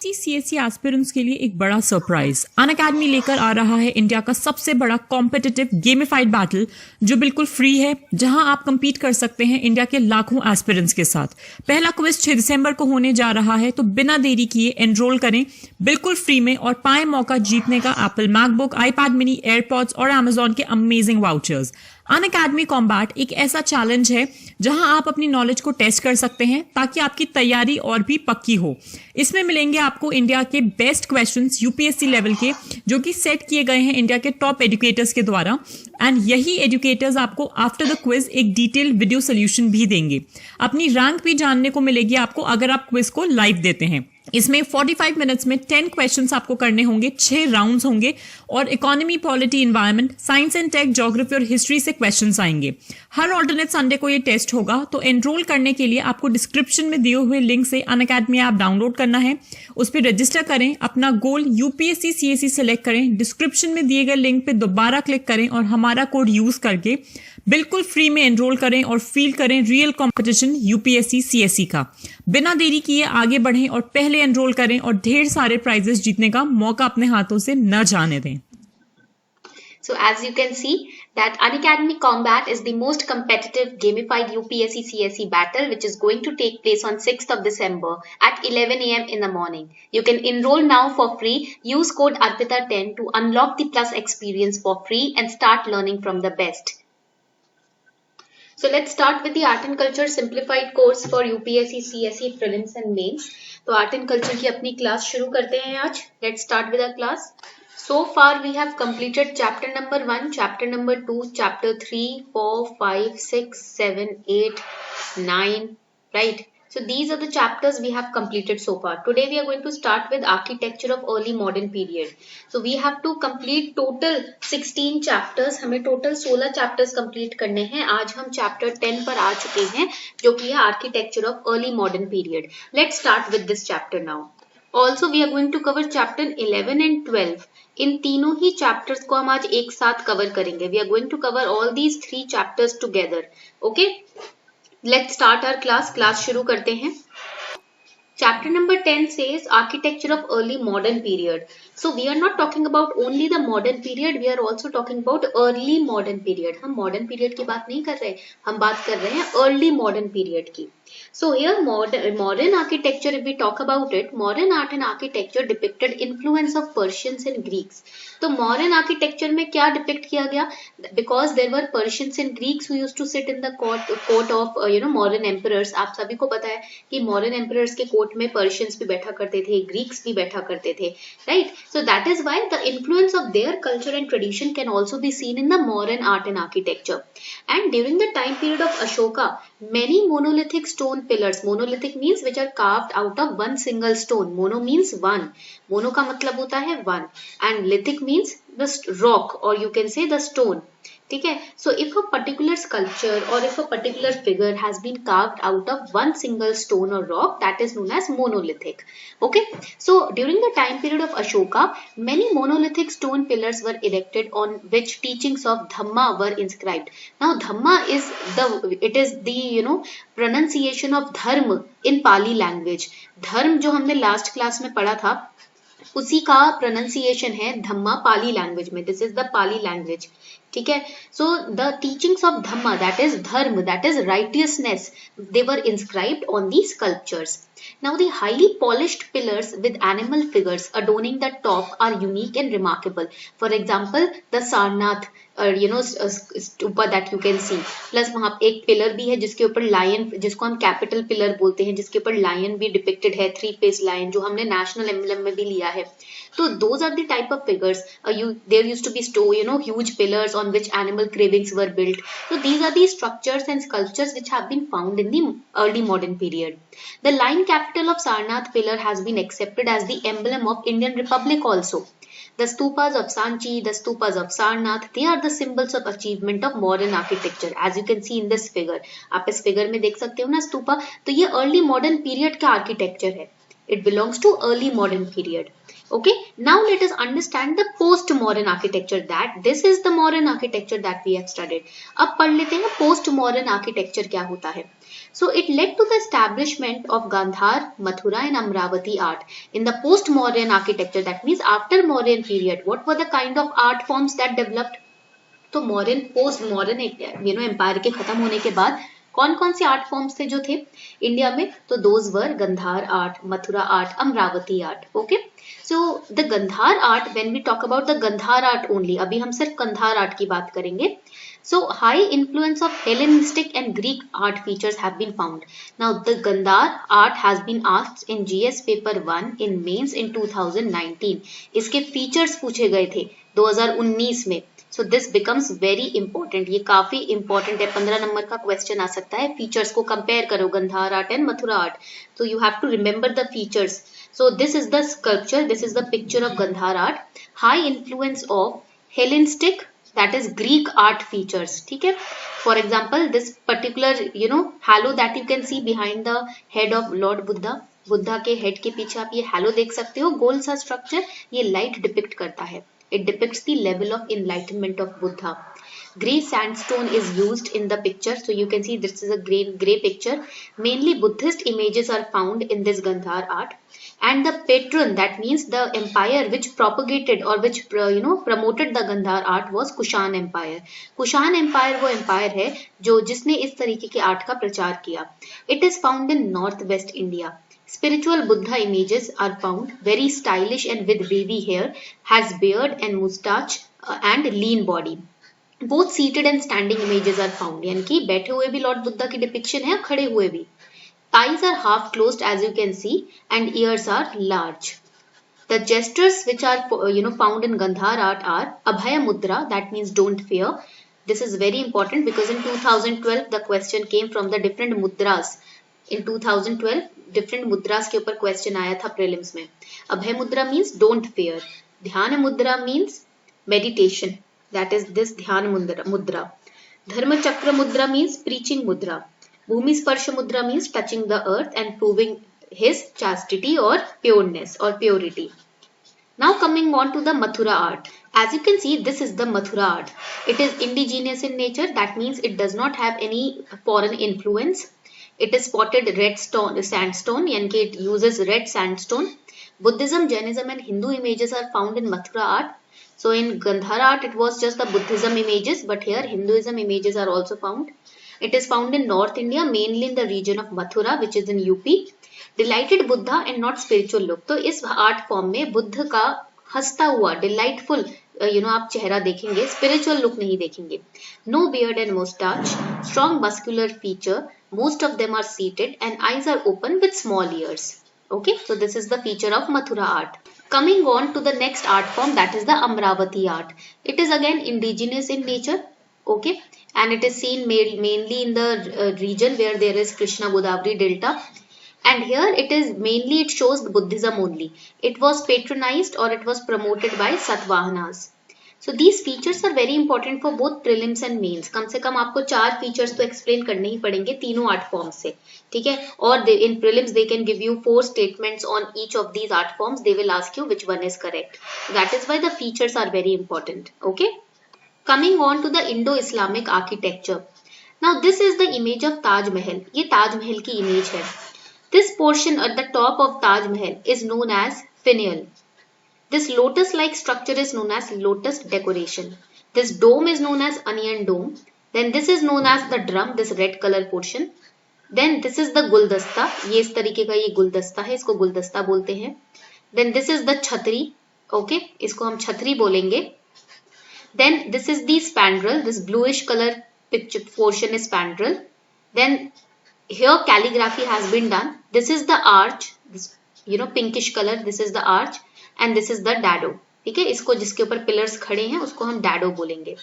CSC aspirants के लिए एक बड़ा सरप्राइज अनअकैडमी लेकर आ रहा है इंडिया का सबसे बड़ा कॉम्पिटिटिव गेमिफाइड बैटल जो बिल्कुल फ्री है, जहां आप कंपीट कर सकते हैं इंडिया के लाखों एस्पिरेंट्स के साथ। पहला क्विज 6 दिसंबर को होने जा रहा है, तो बिना देरी किए एनरोल करें बिल्कुल फ्री में और पाएं मौका जीतने का Apple MacBook, iPad mini, AirPods और अमेजॉन के अमेजिंग वाउचर्स। अनअकैडमी कॉम्बैट एक ऐसा चैलेंज है जहां आप अपनी नॉलेज को टेस्ट कर सकते हैं ताकि आपकी तैयारी और भी पक्की हो। इसमें मिलेंगे आपको इंडिया के बेस्ट क्वेश्चंस यूपीएससी लेवल के, जो कि सेट किए गए हैं इंडिया के टॉप एजुकेटर्स के द्वारा, एंड यही एजुकेटर्स आपको आफ्टर द क्विज एक डिटेल वीडियो सोल्यूशन भी देंगे। अपनी रैंक भी जानने को मिलेगी आपको अगर आप क्विज को लाइव देते हैं। इसमें 45 मिनट्स में 10 क्वेश्चंस आपको करने होंगे, 6 राउंड्स होंगे और economy, polity, environment, science and tech, geography और हिस्ट्री से क्वेश्चंस आएंगे। हर ऑल्टरनेट संडे को ये टेस्ट होगा। तो एनरोल करने के लिए आपको डिस्क्रिप्शन में दिए हुए लिंक से अनअकैडमी ऐप डाउनलोड करना है, उस पर रजिस्टर करें, अपना गोल यूपीएससी सीएससी सेलेक्ट करें, डिस्क्रिप्शन में दिए गए लिंक पे दोबारा क्लिक करें और हमारा कोड यूज करके बिल्कुल फ्री में एनरोल करें और फील करें रियल कंपटीशन यूपीएससी सीएससी का। बिना देरी किए आगे बढ़ें और पहले एनरोल करें और ढेर सारे प्राइजेस जीतने का मौका अपने हाथों से न जाने दें। So as you can see that Unacademy Combat is the most competitive gamified UPSC CSE battle which is going to take place on 6th of December at 11 a.m. in the morning. You can enroll now for free. Use code ARPITA10 to unlock the plus experience for free and start learning from the best. So let's start with the Art and Culture Simplified course for UPSC CSE prelims and mains. तो Art and Culture की अपनी class शुरू करते हैं आज. Let's start with our class. So far we have completed chapter number 1, chapter number 2, chapter 3, 4, 5, 6, 7, 8, 9, right? So these are the chapters we have completed so far. Today we are going to start with architecture of early modern period. So we have to complete total 16 chapters. हमें total 16 chapters complete करने हैं. आज हम chapter 10 पर आ चुके हैं, जो कि है architecture of early modern period. Let's start with this chapter now. Also we are going to cover chapter 11 and 12. इन तीनों ही chapters को हम आज एक साथ cover करेंगे. We are going to cover all these 3 chapters together. Okay? Let's start our class. Class शुरू करते हैं. Chapter number 10 says architecture of early modern period. So we are not talking about only the modern period. We are also talking about early modern period. हम modern period की बात नहीं कर रहे, हम बात कर रहे हैं early modern period की. So here modern architecture, if we talk about it, modern art and architecture depicted influence of Persians and Greeks. तो modern architecture में क्या depict किया गया? Because there were Persians and Greeks who used to sit in the court of modern emperors. आप सभी को पता है कि modern emperors के court में Persians भी बैठा करते थे, Greeks भी बैठा करते थे, right? So that is why the influence of their culture and tradition can also be seen in the modern art and architecture. And during the time period of Ashoka, many monolithic stone pillars, monolithic means which are carved out of one single stone. Mono means one, mono का मतलब होता है one, and lithic means the rock or you can say the stone. ठीक है. So if a particular sculpture or if a particular figure has been carved out of one single stone or rock, that is known as monolithic. Okay. So during the time period of Ashoka, many monolithic stone pillars were erected on which teachings of Dhamma were inscribed. Now Dhamma is the pronunciation of dharma in Pali language. धर्म जो हमने last class में पढ़ा था, उसी का pronunciation है धम्मा पाली language में. This is the Pali language. ठीक है. So the teachings of Dhamma, that is dharma, that is righteousness, they were inscribed on these sculptures. Now the highly polished pillars with animal figures adorning the top are unique and remarkable. For example, the Sarnath stupa that you can see. Plus वहाँ एक pillar भी है जिसके ऊपर lion, जिसको हम capital pillar बोलते हैं, जिसके ऊपर lion भी depicted है, 3-faced lion, जो हमने national emblem में भी लिया है. So those are the type of figures. There used to be huge pillars on which animal carvings were built. So these are the structures and sculptures which have been found in the early modern period. The lion capital of Sarnath pillar has been accepted as the emblem of Indian Republic also. The stupas of Sanchi, the stupas of Sarnath, they are the symbols of achievement of modern architecture. As you can see in this figure. आप इस figure में देख सकते हो ना stupa. तो ये early modern period का architecture है. It belongs to early modern period. Okay, now let us understand the post-modern architecture. That this is the modern architecture that we have studied. अब पढ़ लेते हैं post-modern architecture क्या होता है. So it led to the establishment of Gandhar, Mathura and Amravati art. In the post-modern architecture, that means after Mauryan period, what were the kind of art forms that developed? तो modern post modern empire के खत्म होने के बाद कौन कौन से art forms थे जो थे इंडिया में? तो those were Gandhara art, Mathura art, Amaravati art. Okay, so the Gandhara art, when we talk about the Gandhara art only, अभी हम सिर्फ गंधार आर्ट की बात करेंगे. So high influence of Hellenistic and Greek art features have been found. Now the Gandhar art has been asked in GS paper 1 in mains in 2019. इसके features पूछे गए थे 2019 में. So this becomes very important. ये काफी important है. 15 number का question आ सकता है. Features को compare करो Gandhar art and Mathura art. So you have to remember the features. So this is the sculpture. This is the picture of Gandhar art. High influence of Hellenistic, that is Greek art features. ठीक है. For example, this particular halo that you can see behind the head of Lord Buddha. Buddha के head के पीछे आप ये hello देख सकते हो, गोल सा स्ट्रक्चर. ये लाइट डिपिक्ट करता है. It depicts the level of enlightenment of Buddha. Grey sandstone is used in the picture. So you can see this is a grey picture. Mainly Buddhist images are found in this Gandhar art. And the patron, that means the empire which propagated or which promoted the Gandhar art was Kushan Empire. Kushan Empire वो empire है जो जिसने इस तरीके के art का प्रचार किया. It is found in northwest India. Spiritual Buddha images are found, very stylish and with wavy hair, has beard and moustache and lean body. Both seated and standing images are found. यानी कि बैठे हुए भी Lord Buddha की depiction है, खड़े हुए भी. Eyes are half closed as you can see and ears are large. The gestures which are found in Gandhar art are Abhaya Mudra, that means don't fear. This is very important because in 2012 the question came from the different mudras. In 2012 different mudras के ऊपर question आया था prelims में. Abhay Mudra means don't fear. Dhyana Mudra means meditation. That is this Dhyana Mudra. Dharma Chakra Mudra means preaching mudra. Bhumi Sparsha Mudra means touching the earth and proving his chastity or pureness or purity. Now coming on to the Mathura art. As you can see, this is the Mathura art. It is indigenous in nature. That means it does not have any foreign influence. It is spotted red sandstone, यानी कि it uses red sandstone. Buddhism, Jainism and Hindu images are found in Mathura art. So in Gandhar art, it was just the Buddhism images, but here Hinduism images are also found. It is found in North India, mainly in the region of Mathura, which is in UP. Delighted Buddha and not spiritual look. तो इस art form में बुद्ध का हंसता हुआ delightful आप चेहरा देखेंगे, spiritual look नहीं देखेंगे. No beard and moustache, strong muscular feature. Most of them are seated and eyes are open with small ears. Okay, so this is the feature of Mathura art. Coming on to the next art form, that is the Amravati art. It is again indigenous in nature. Okay, and it is seen mainly in the region where there is Krishna Godavari Delta. And here it is mainly, it shows Buddhism only. It was patronized or it was promoted by Satavahanas. So these features are very important for both prelims and mains. कम से कम आपको 4 features तो explain करने ही पड़ेंगे तीनों art forms से, ठीक है? और in prelims they can give you 4 statements on each of these art forms. They will ask you which one is correct. That is why the features are very important. Okay. Coming on to the Indo-Islamic architecture. Now this is the image of Taj Mahal. ये Taj Mahal की image है. This portion at the top of Taj Mahal is known as finial. This lotus-like structure is known as lotus decoration. This dome is known as onion dome. Then this is known as the drum, this red color portion. Then this is the guldasta. ये इस तरीके का ये गुलदस्ता है, इसको गुलदस्ता बोलते हैं. Then this is the छतरी. Okay, इसको हम छतरी बोलेंगे. Then this is the spandrel. This bluish color picture portion is spandrel. Then here calligraphy has been done. This is the arch. This pinkish color. This is the arch. And this is the dado. ठीक है, इसको जिसके ऊपर pillars खड़े हैं उसको हम dado बोलेंगे.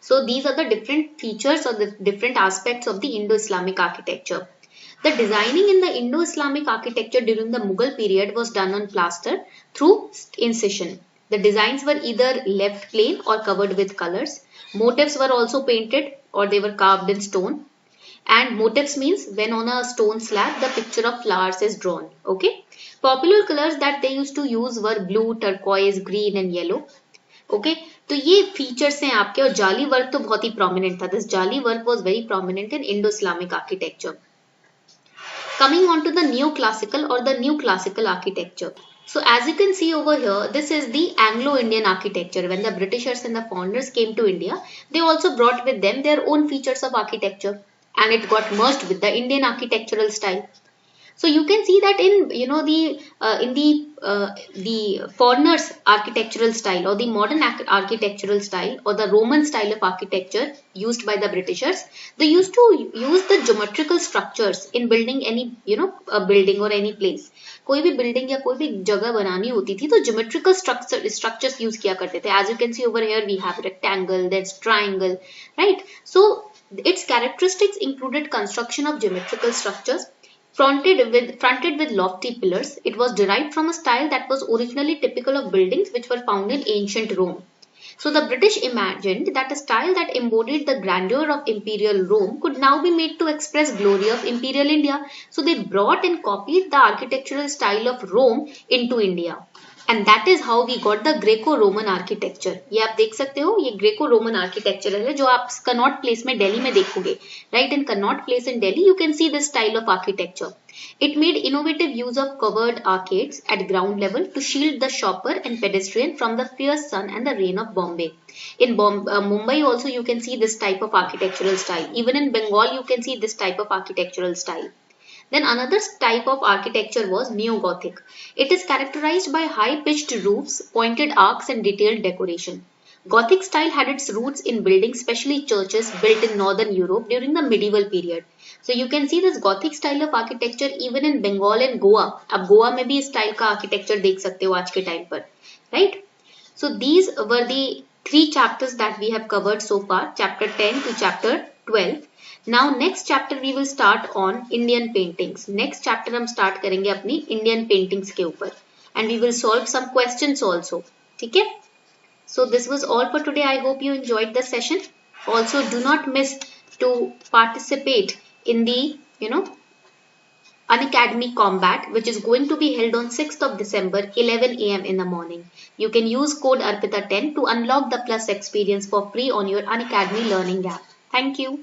So these are the different features or the different aspects of the Indo-Islamic architecture. The designing in the Indo-Islamic architecture during the Mughal period was done on plaster through incision. The designs were either left plain or covered with colors. Motifs were also painted or they were carved in stone. and motifs means when on a stone slab the picture of flowers is drawn. Okay, popular colors that they used to use were blue, turquoise, green and yellow. Okay तो ये features हैं आपके, और जाली work तो बहुत ही prominent था. This jali work was very prominent in Indo Islamic architecture. Coming on to the new classical और the new classical architecture. So as you can see over here, this is the Anglo-Indian architecture. When the Britishers and the foreigners came to India, they also brought with them their own features of architecture, and it got merged with the Indian architectural style. So you can see that in the foreigners architectural style or the modern architectural style or the Roman style of architecture used by the Britishers, they used to use the geometrical structures in building any a building or any place. कोई भी building या कोई भी जगह बनानी होती थी तो ज्योमेट्रिकल स्ट्रक्चर्स यूज किया करते थे. As you can see over here we have rectangle, then triangle, right. So its characteristics included construction of geometrical structures fronted with lofty pillars. It was derived from a style that was originally typical of buildings which were found in ancient Rome. So the British imagined that a style that embodied the grandeur of imperial Rome could now be made to express glory of imperial India. So they brought and copied the architectural style of Rome into India. And that is how we got the Greco-Roman architecture. ये आप देख सकते हो, ये Greco-Roman architecture है जो आप Connaught Place में दिल्ली में देखोगे. Right, in Connaught Place in Delhi, you can see this style of architecture. It made innovative use of covered arcades at ground level to shield the shopper and pedestrian from the fierce sun and the rain of Bombay. In Mumbai also you can see this type of architectural style. Even in Bengal you can see this type of architectural style. Then another type of architecture was Neo-Gothic. It is characterized by high-pitched roofs, pointed arcs and detailed decoration. Gothic style had its roots in buildings, especially churches built in northern Europe during the medieval period. So you can see this Gothic style of architecture even in Bengal and Goa. अब गोवा में भी इस style का architecture देख सकते हो आज के time पर, right? So these were the 3 chapters that we have covered so far, chapter 10 to chapter 12. Now next chapter we will start on Indian paintings. Next chapter हम start करेंगे अपनी Indian paintings के ऊपर, and we will solve some questions also. ठीक है? So this was all for today. I hope you enjoyed the session. Also do not miss to participate in the Unacademy Combat, which is going to be held on 6th of December 11 AM in the morning. You can use code ARPITA10 to unlock the Plus experience for free on your Unacademy learning app. Thank you.